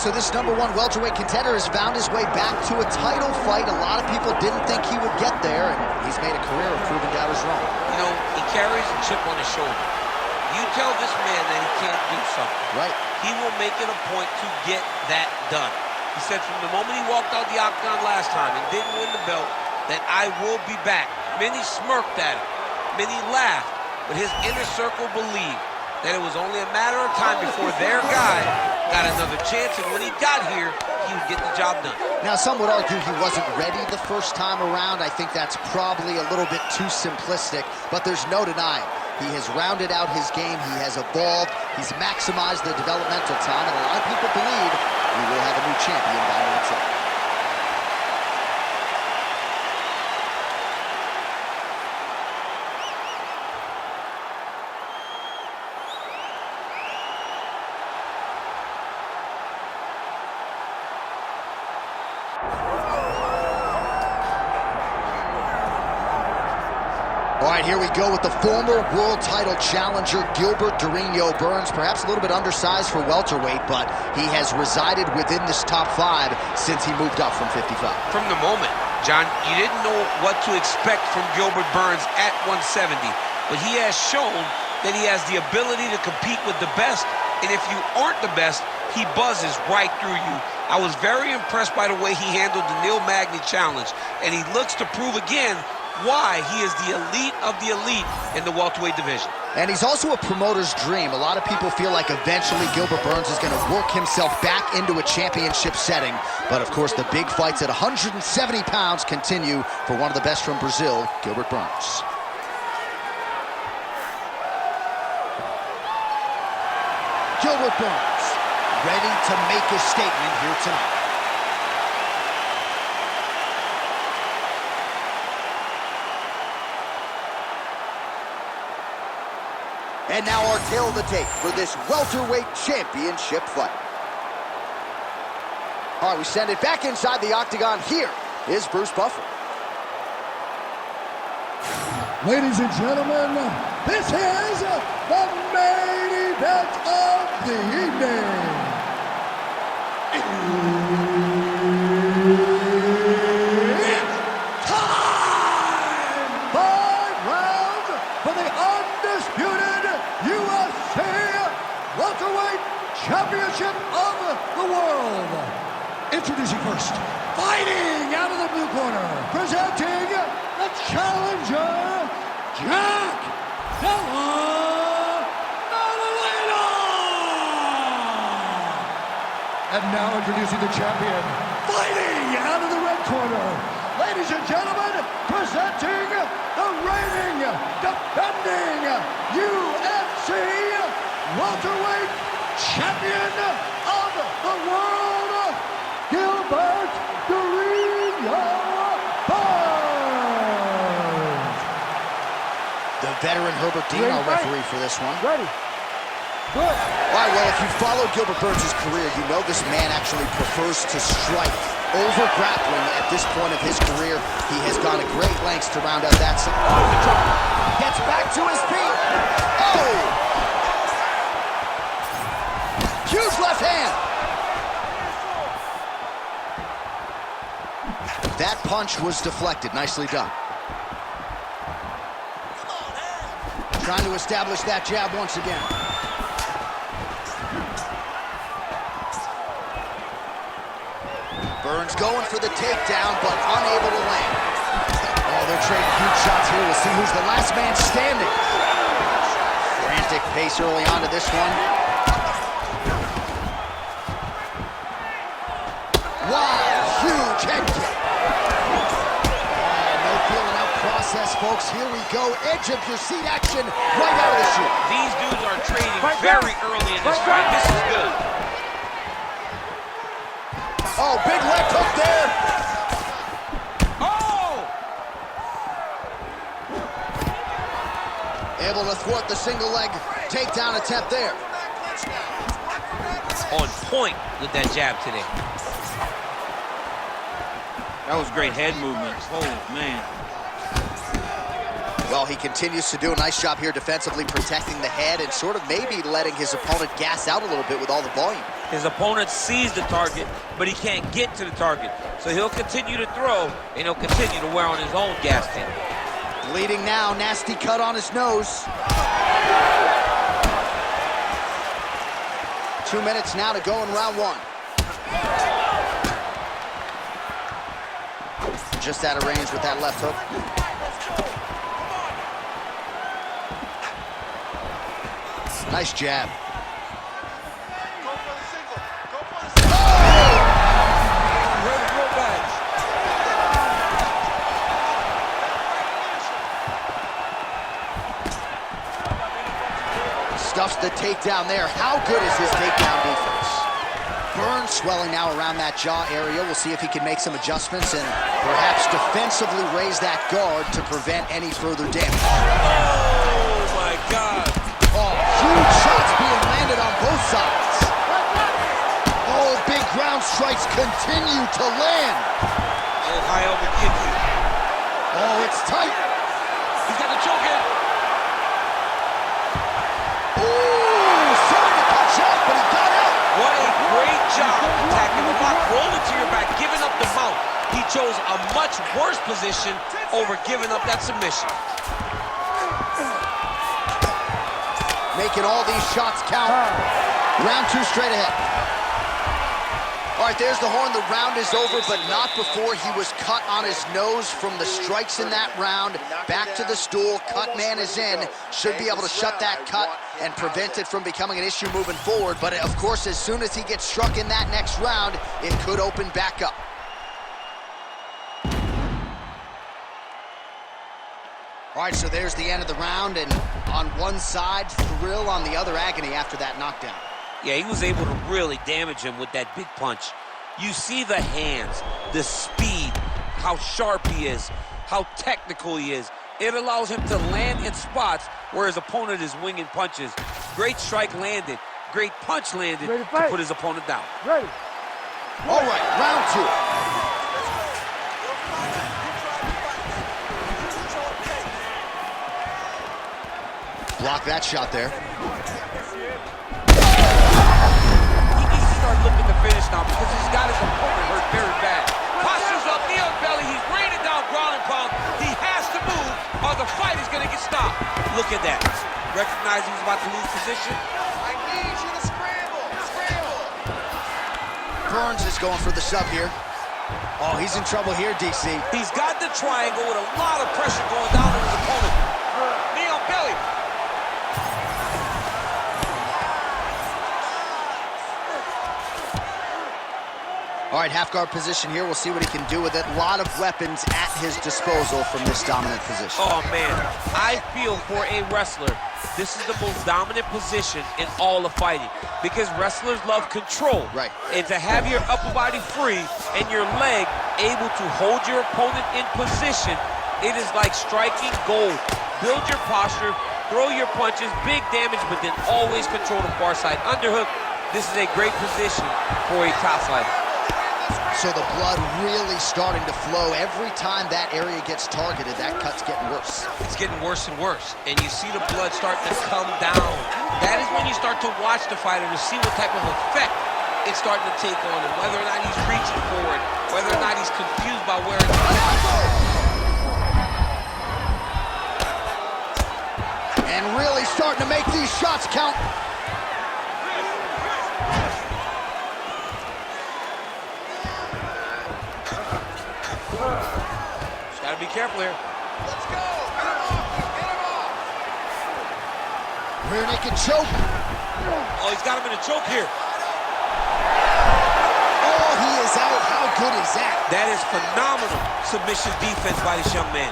so this #1 welterweight contender has found his way back to a title fight. A lot of people didn't think he would get there, and he's made a career of proving doubters wrong. You know, he carries a chip on his shoulder. You tell this man that he can't do something. Right. He will make it a point to get that done. He said from the moment he walked out the octagon last time and didn't win the belt, that I will be back. Many smirked at him. Many laughed. But his inner circle believed that it was only a matter of time before their guy got another chance, and when he got here, he would get the job done. Now, some would argue he wasn't ready the first time around. I think that's probably a little bit too simplistic, but there's no denying. He has rounded out his game, he has evolved, he's maximized the developmental time, and a lot of people believe we will have a new champion by next year. All right, here we go with the former world title challenger, Gilbert Burns. Perhaps a little bit undersized for welterweight, but he has resided within this top 5 since he moved up from 55. From the moment, John, you didn't know what to expect from Gilbert Burns at 170, but he has shown that he has the ability to compete with the best, and if you aren't the best, he buzzes right through you. I was very impressed by the way he handled the Neil Magny challenge, and he looks to prove again why he is the elite of the elite in the welterweight division. And he's also a promoter's dream. A lot of people feel like eventually Gilbert Burns is going to work himself back into a championship setting. But of course, the big fights at 170 pounds continue for one of the best from Brazil, Gilbert Burns. Gilbert Burns, ready to make his statement here tonight. And now our tale of the tape for this welterweight championship fight. All right, we send it back inside the octagon. Here is Bruce Buffer. Ladies and gentlemen, this is the main event of the evening. It's time! 5 rounds for the undisputed UFC Welterweight Championship of the World. Introducing first, fighting out of the blue corner, presenting the challenger, Jack Della Maddalena! And now introducing the champion, fighting out of the red corner, ladies and gentlemen, presenting the reigning, defending UFC welterweight champion of the world, Gilbert Burns. The veteran Herbert Dean, our referee for this one. Ready. Good. All right, well, if you followed Gilbert Burns' career, you know this man actually prefers to strike over grappling at this point of his career. He has gone to great lengths to round out that side. Gets back to his feet. Oh! Huge left hand. That punch was deflected. Nicely done. Trying to establish that jab once again. Burns going for the takedown, but unable to land. Oh, they're trading huge shots here. We'll see who's the last man standing. Frantic pace early on to this one. Wow, huge head kick. No feeling out process, folks. Here we go. Edge of your seat action right out of the chute. These dudes are trading very early in this fight. This is good. Oh, big leg hook there. Oh! Able to thwart the single leg takedown attempt there. On point with that jab today. That was great head movement. Oh, man. Well, he continues to do a nice job here defensively, protecting the head and sort of maybe letting his opponent gas out a little bit with all the volume. His opponent sees the target, but he can't get to the target. So he'll continue to throw, and he'll continue to wear on his own gas tank. Bleeding now, nasty cut on his nose. 2 minutes now to go in round one. Just out of range with that left hook. Nice jab. Stuffs the takedown there. How good is his takedown defense? Burns swelling now around that jaw area. We'll see if he can make some adjustments and perhaps defensively raise that guard to prevent any further damage. Oh, my God. Oh, huge shots being landed on both sides. Oh, big ground strikes continue to land. Oh, high elbow kick. Oh, it's tight. He's got the choke in. But he got out. What a great job attacking the lock, rolling to your back, giving up the mount. He chose a much worse position over giving up that submission. Making all these shots count. Round two straight ahead. All right, there's the horn. The round is over, but not before he was cut on his nose from the strikes in that round. Back to the stool. Cut man is in. Should be able to shut that cut and prevent it from becoming an issue moving forward. But, of course, as soon as he gets struck in that next round, it could open back up. All right, so there's the end of the round, and on one side, thrill, on the other, agony after that knockdown. Yeah, he was able to really damage him with that big punch. You see the hands, the speed, how sharp he is, how technical he is. It allows him to land in spots where his opponent is winging punches. Great strike landed, great punch landed to put his opponent down. Ready. All right, round two. Block that shot there. He needs to start looking to finish now because he's got his opponent hurt very bad. Postures up, knee on belly, he's raining down ground and pound. He has to move or the fight is gonna get stopped. Look at that. Recognizing he's about to lose position. I need you to scramble, scramble. Burns is going for the sub here. Oh, he's in trouble here, DC. He's got the triangle with a lot of pressure going down on his opponent. Knee on belly. All right, half guard position here. We'll see what he can do with it. A lot of weapons at his disposal from this dominant position. Oh, man. I feel for a wrestler, this is the most dominant position in all of fighting because wrestlers love control. Right. And to have your upper body free and your leg able to hold your opponent in position, it is like striking gold. Build your posture, throw your punches, big damage, but then always control the far side underhook. This is a great position for a top fighter. So the blood really starting to flow. Every time that area gets targeted, that cut's getting worse. It's getting worse and worse, and you see the blood starting to come down. That is when you start to watch the fighter to see what type of effect it's starting to take on him, whether or not he's reaching forward, whether or not he's confused by where it's going. And really starting to make these shots count. Just gotta be careful here. Let's go. Get him off. Get him off. Rear naked choke. Oh, he's got him in a choke here. Oh, he is out. How good is that? That is phenomenal submission defense by this young man.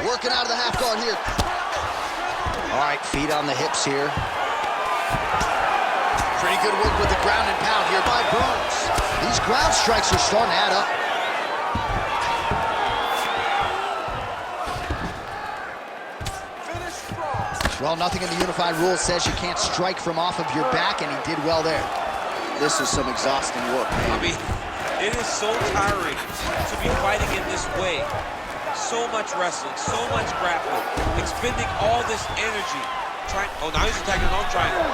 Working out of the half guard here. All right, feet on the hips here. Pretty good work with the ground and pound here by Burns. These ground strikes are starting to add up. Finish strong. Well, nothing in the unified rules says you can't strike from off of your back, and he did well there. This is some exhausting work, man. I mean, it is so tiring to be fighting in this way. So much wrestling, so much grappling, expending all this energy. Oh, now he's attacking his own triangle.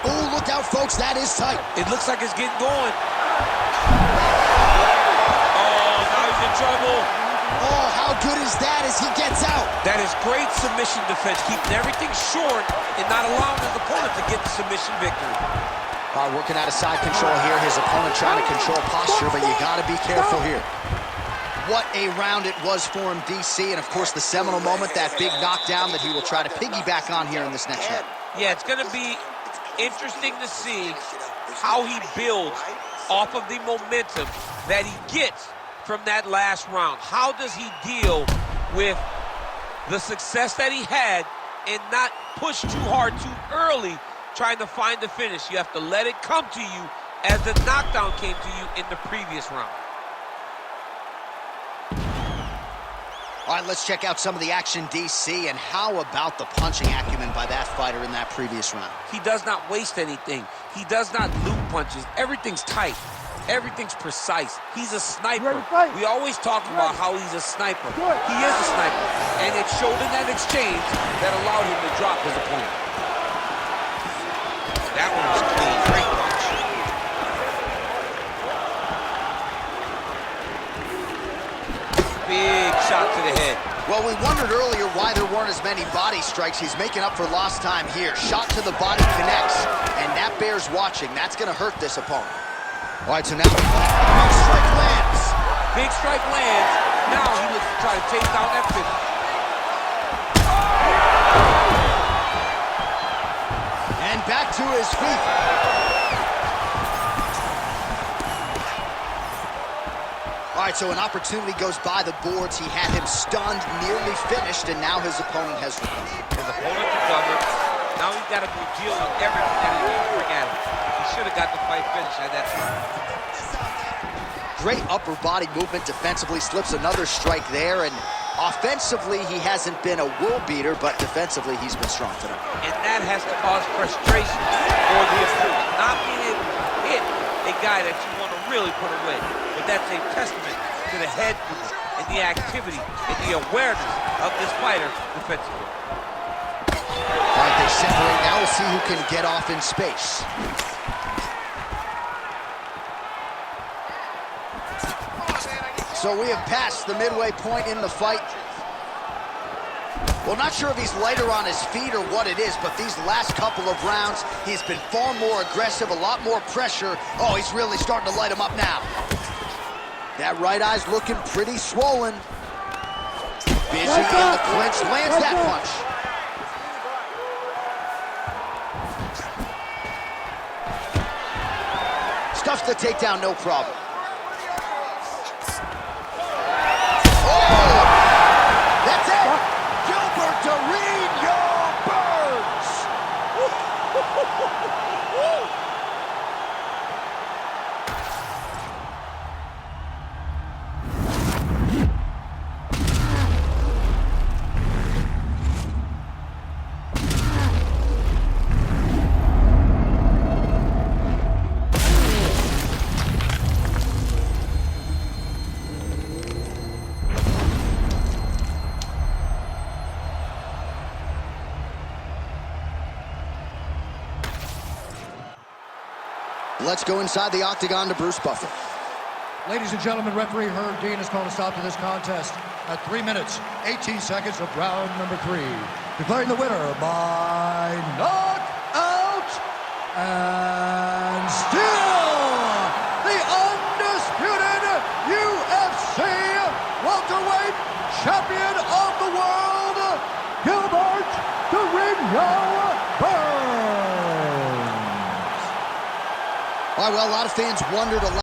Oh, look out, folks. That is tight. It looks like it's getting going. Oh, now he's in trouble. Oh, how good is that as he gets out? That is great submission defense, keeping everything short and not allowing his opponent to get the submission victory. Working out of side control here. His opponent trying to control posture, but you got to be careful here. What a round it was for him, DC, and of course the seminal moment, that big knockdown that he will try to piggyback on here in this next round. Yeah, it's going to be interesting to see how he builds off of the momentum that he gets from that last round. How does he deal with the success that he had and not push too hard too early trying to find the finish? You have to let it come to you as the knockdown came to you in the previous round. All right, let's check out some of the action, DC, and how about the punching acumen by that fighter in that previous round? He does not waste anything. He does not loop punches. Everything's tight. Everything's precise. He's a sniper. We always talk about how he's a sniper. He is a sniper, and it showed in that exchange that allowed him to drop his opponent. That one was clean. Great punch. Big shot to the head. Well, we wondered earlier why there weren't as many body strikes. He's making up for lost time here. Shot to the body connects, and that bears watching. That's going to hurt this opponent. All right, so now big strike lands. Big strike lands. Now he looks to try to chase down that finish. And back to his feet. All right, so an opportunity goes by the boards. He had him stunned, nearly finished, and now his opponent has recovered. His opponent recovered. Now he's got to go deal with everything that he can bring at him. He should have got the fight finished at that time. Great upper body movement defensively, slips another strike there, and offensively, he hasn't been a world beater, but defensively, he's been strong tonight. And that has to cause frustration for the opponent. Not being able to hit a guy that you want to really put away. But that's a testament to the head movement and the activity and the awareness of this fighter defensively. All right, they separate. Now we'll see who can get off in space. So we have passed the midway point in the fight. Well, not sure if he's lighter on his feet or what it is, but these last couple of rounds, he's been far more aggressive, a lot more pressure. Oh, he's really starting to light him up now. That right eye's looking pretty swollen. Busy in the clinch, lands that punch. Stuffs the takedown, no problem. That's it! Gilbert to read your birds! Let's go inside the octagon to Bruce Buffer. Ladies and gentlemen, referee Herb Dean has called a stop to this contest at 3 minutes, 18 seconds of round number 3. Declaring the winner by knockout and still the undisputed UFC welterweight champion of the world, Gilbert "The Ring Burns." All right, well, a lot of fans wondered, a